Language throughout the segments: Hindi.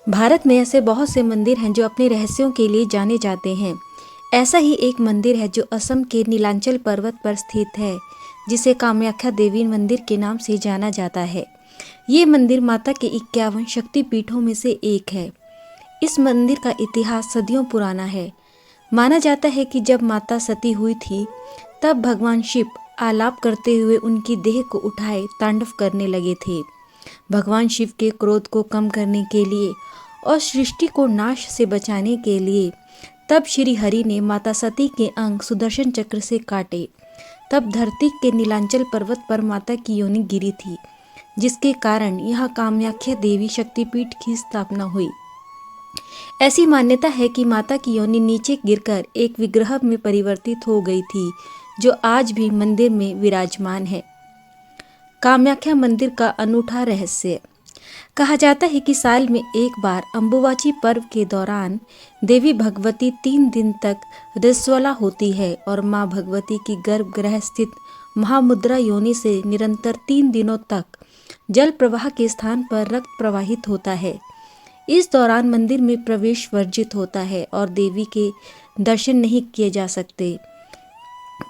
भारत में ऐसे बहुत से मंदिर हैं जो अपने रहस्यों के लिए जाने जाते हैं। ऐसा ही एक मंदिर है जो असम के नीलांचल पर्वत पर स्थित है, जिसे कामाख्या देवी मंदिर के नाम से जाना जाता है। ये मंदिर माता के 51 शक्तिपीठों में से एक है। इस मंदिर का इतिहास सदियों पुराना है। माना जाता है कि जब माता सती हुई थी, तब भगवान शिव आलाप करते हुए उनकी देह को उठाए तांडव करने लगे थे। भगवान शिव के क्रोध को कम करने के लिए और सृष्टि को नाश से बचाने के लिए तब श्री हरि ने माता सती के अंग सुदर्शन चक्र से काटे। तब धरती के नीलांचल पर्वत पर माता की योनि गिरी थी, जिसके कारण यहाँ कामाख्या देवी शक्तिपीठ की स्थापना हुई। ऐसी मान्यता है कि माता की योनि नीचे गिरकर एक विग्रह में परिवर्तित हो गई थी, जो आज भी मंदिर में विराजमान है। कामाख्या मंदिर का अनूठा रहस्य। कहा जाता है कि साल में एक बार अम्बुबाची पर्व के दौरान देवी भगवती 3 दिन तक रजस्वला होती है और मां भगवती की गर्भगृह स्थित महामुद्रा योनि से निरंतर 3 दिनों तक जल प्रवाह के स्थान पर रक्त प्रवाहित होता है। इस दौरान मंदिर में प्रवेश वर्जित होता है और देवी के दर्शन नहीं किए जा सकते।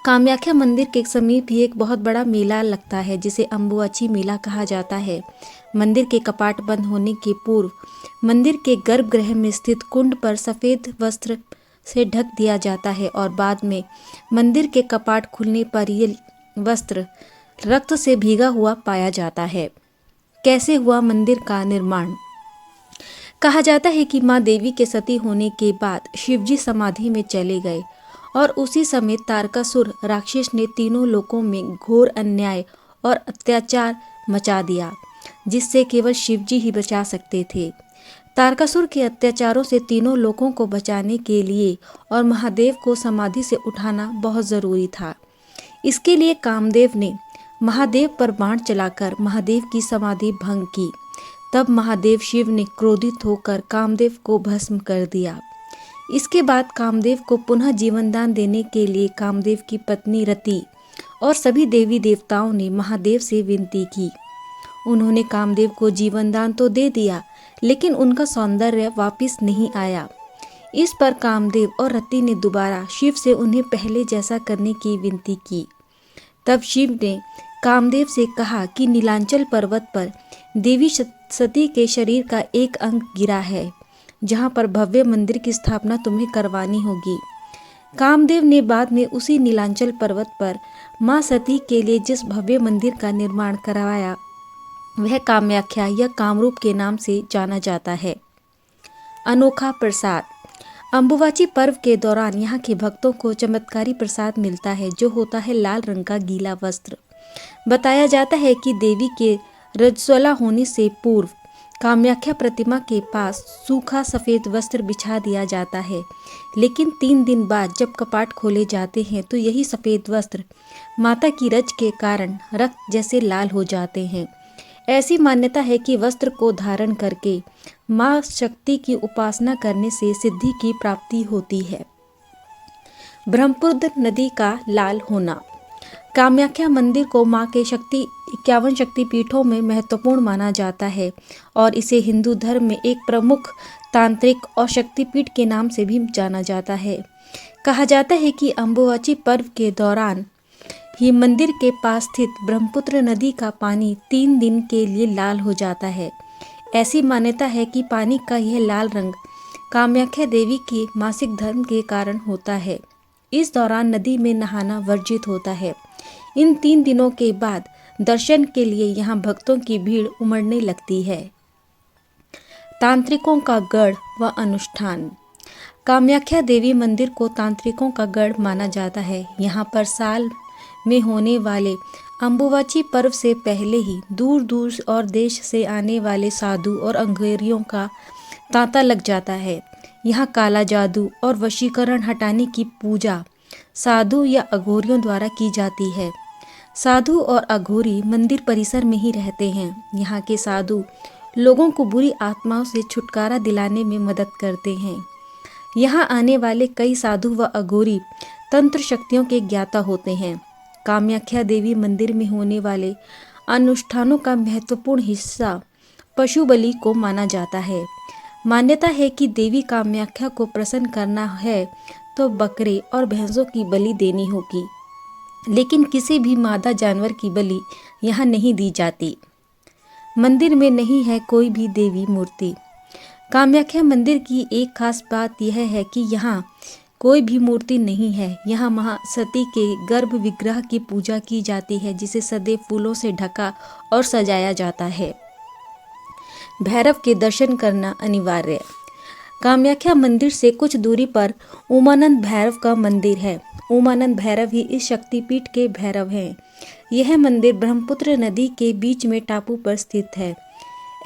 कामाख्या मंदिर के समीप ही एक बहुत बड़ा मेला लगता है, जिसे अम्बुबाची मेला कहा जाता है। मंदिर के कपाट बंद होने के पूर्व मंदिर के गर्भगृह में स्थित कुंड पर सफेद वस्त्र से ढक दिया जाता है और बाद में मंदिर के कपाट खुलने पर ये वस्त्र रक्त से भीगा हुआ पाया जाता है। कैसे हुआ मंदिर का निर्माण? कहा जाता है कि मां देवी के सती होने के बाद शिवजी समाधि में चले गए और उसी समय तारकासुर राक्षस ने तीनों लोकों में घोर अन्याय और अत्याचार मचा दिया, जिससे केवल शिवजी ही बचा सकते थे। तारकासुर के अत्याचारों से तीनों लोकों को बचाने के लिए और महादेव को समाधि से उठाना बहुत जरूरी था। इसके लिए कामदेव ने महादेव पर बाण चलाकर महादेव की समाधि भंग की। तब महादेव शिव ने क्रोधित होकर कामदेव को भस्म कर दिया। इसके बाद कामदेव को पुनः जीवन दान देने के लिए कामदेव की पत्नी रति और सभी देवी देवताओं ने महादेव से विनती की। उन्होंने कामदेव को जीवन दान तो दे दिया, लेकिन उनका सौंदर्य वापस नहीं आया। इस पर कामदेव और रति ने दोबारा शिव से उन्हें पहले जैसा करने की विनती की। तब शिव ने कामदेव से कहा कि नीलांचल पर्वत पर देवी सती के शरीर का एक अंग गिरा है, जहां पर भव्य मंदिर की स्थापना तुम्हें करवानी होगी। कामदेव ने बाद में उसी नीलांचल पर्वत पर मां सती के लिए जिस भव्य मंदिर का निर्माण करवाया, वह कामाख्या या कामरूप के नाम से जाना जाता है। अनोखा प्रसाद। अम्बुबाची पर्व के दौरान यहाँ के भक्तों को चमत्कारी प्रसाद मिलता है, जो होता है लाल रंग का गीला वस्त्र। बताया जाता है कि देवी के रजस्वला होने से पूर्व कामाख्या प्रतिमा के पास सूखा सफेद वस्त्र बिछा दिया जाता है, लेकिन 3 दिन बाद जब कपाट खोले जाते हैं तो यही सफेद वस्त्र माता की रज के कारण रक्त जैसे लाल हो जाते हैं। ऐसी मान्यता है कि वस्त्र को धारण करके मां शक्ति की उपासना करने से सिद्धि की प्राप्ति होती है। ब्रह्मपुत्र नदी का लाल होना। कामाख्या मंदिर को मां के 51 शक्तिपीठों में महत्वपूर्ण माना जाता है और इसे हिंदू धर्म में एक प्रमुख तांत्रिक और शक्तिपीठ के नाम से भी जाना जाता है। कहा जाता है कि अम्बुबाची पर्व के दौरान ही मंदिर के पास स्थित ब्रह्मपुत्र नदी का पानी 3 दिन के लिए लाल हो जाता है। ऐसी मान्यता है कि पानी का यह लाल रंग कामाख्या देवी के मासिक धर्म के कारण होता है। इस दौरान नदी में नहाना वर्जित होता है। इन 3 दिनों के बाद दर्शन के लिए यहाँ भक्तों की भीड़ उमड़ने लगती है। तांत्रिकों का गढ़ व अनुष्ठान। कामाख्या देवी मंदिर को तांत्रिकों का गढ़ माना जाता है। यहाँ पर साल में होने वाले अम्बुबाची पर्व से पहले ही दूर दूर और देश से आने वाले साधु और अंगेरियों का तांता लग जाता है। यहाँ काला जादू और वशीकरण हटाने की पूजा साधु या अघोरियों द्वारा की जाती है। साधु और अघोरी मंदिर परिसर में ही रहते हैं। यहाँ के साधु लोगों को बुरी आत्माओं से छुटकारा दिलाने में मदद करते हैं। यहाँ आने वाले कई साधु व अघोरी तंत्र शक्तियों के ज्ञाता होते हैं। कामाख्या देवी मंदिर में होने वाले अनुष्ठानों का महत्वपूर्ण हिस्सा पशु बलि को माना जाता है। मान्यता है कि देवी कामाख्या को प्रसन्न करना है तो बकरे और भैंसों की बलि देनी होगी, लेकिन किसी भी मादा जानवर की बलि यहाँ नहीं दी जाती। मंदिर में नहीं है कोई भी देवी मूर्ति। कामाख्या मंदिर की एक खास बात यह है कि यहाँ कोई भी मूर्ति नहीं है। यहाँ महासती के गर्भ विग्रह की पूजा की जाती है, जिसे सदैव फूलों से ढका और सजाया जाता है। भैरव के दर्शन करना अनिवार्य। कामाख्या मंदिर से कुछ दूरी पर उमानंद भैरव का मंदिर है। उमानंद भैरव ही इस शक्तिपीठ के भैरव हैं। यह मंदिर ब्रह्मपुत्र नदी के बीच में टापू पर स्थित है।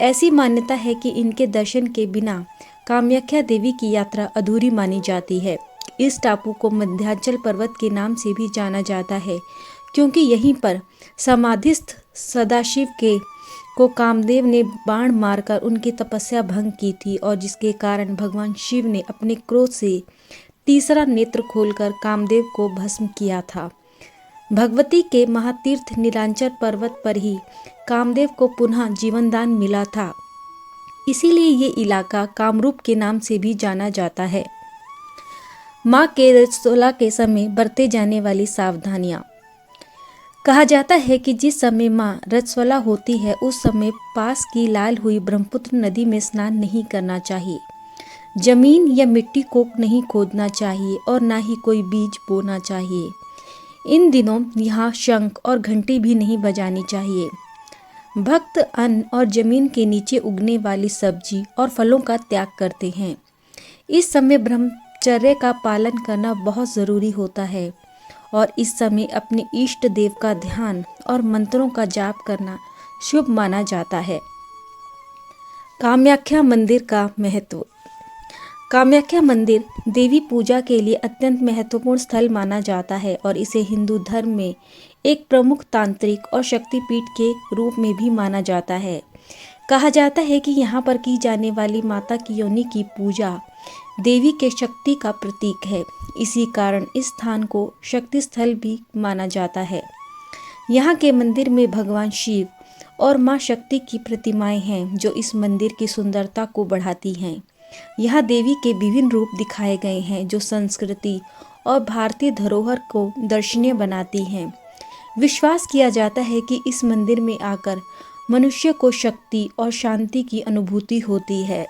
ऐसी मान्यता है कि इनके दर्शन के बिना कामाख्या देवी की यात्रा अधूरी मानी जाती है। इस टापू को मध्यांचल पर्वत के नाम से भी जाना जाता है, क्योंकि यहीं पर समाधिस्थ सदाशिव को कामदेव ने बाण मारकर उनकी तपस्या भंग की थी, और जिसके कारण भगवान शिव ने अपने क्रोध से तीसरा नेत्र खोलकर कामदेव को भस्म किया था। भगवती के महातीर्थ नीलांचल पर्वत पर ही कामदेव को पुनः जीवनदान मिला था। इसीलिए ये इलाका कामरूप के नाम से भी जाना जाता है। माँ के रजस्वला के समय बरते जाने वाली सावधानियाँ। कहा जाता है कि जिस समय माँ रजस्वला होती है उस समय पास की लाल हुई ब्रह्मपुत्र नदी में स्नान नहीं करना चाहिए। जमीन या मिट्टी को नहीं खोदना चाहिए और ना ही कोई बीज बोना चाहिए। इन दिनों यहाँ शंख और घंटी भी नहीं बजानी चाहिए। भक्त अन्न और जमीन के नीचे उगने वाली सब्जी और फलों का त्याग करते हैं। इस समय ब्रह्मचर्य का पालन करना बहुत ज़रूरी होता है और इस समय अपने इष्ट देव का ध्यान और मंत्रों का जाप करना शुभ माना जाता है। कामाख्या मंदिर का महत्व। कामाख्या मंदिर देवी पूजा के लिए अत्यंत महत्वपूर्ण स्थल माना जाता है और इसे हिंदू धर्म में एक प्रमुख तांत्रिक और शक्तिपीठ के रूप में भी माना जाता है। कहा जाता है कि यहाँ पर की जाने वाली माता की योनि की पूजा देवी के शक्ति का प्रतीक है। इसी कारण इस स्थान को शक्ति स्थल भी माना जाता है। यहाँ के मंदिर में भगवान शिव और माँ शक्ति की प्रतिमाएं हैं, जो इस मंदिर की सुंदरता को बढ़ाती हैं। यहाँ देवी के विभिन्न रूप दिखाए गए हैं, जो संस्कृति और भारतीय धरोहर को दर्शनीय बनाती हैं। विश्वास किया जाता है कि इस मंदिर में आकर मनुष्य को शक्ति और शांति की अनुभूति होती है।